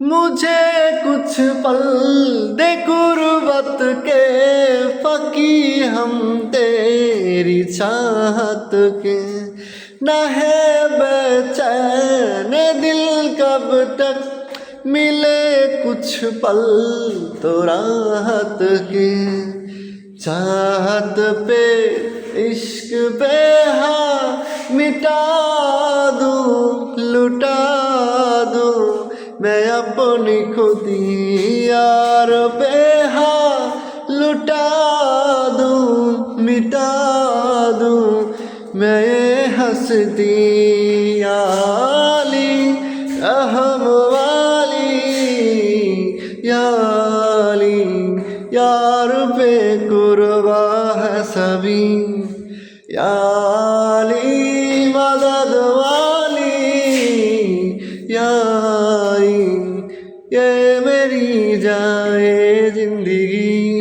मुझे कुछ पल दे गुर्बत के, फकी हम तेरी चाहत के। न है बेचैन दिल कब तक, मिले कुछ पल तो राहत के। चाहत पे इश्क पे हाँ मिटा दूँ लुटा दूँ मैं अपनी खुदी यार पे हाँ लुटा दूँ मिटा दूँ मैं ये हंसती याली रहम वाली याली यार पे कुर्बा है सभी याली मदद वाली यारी ये मेरी जाए जिंदगी।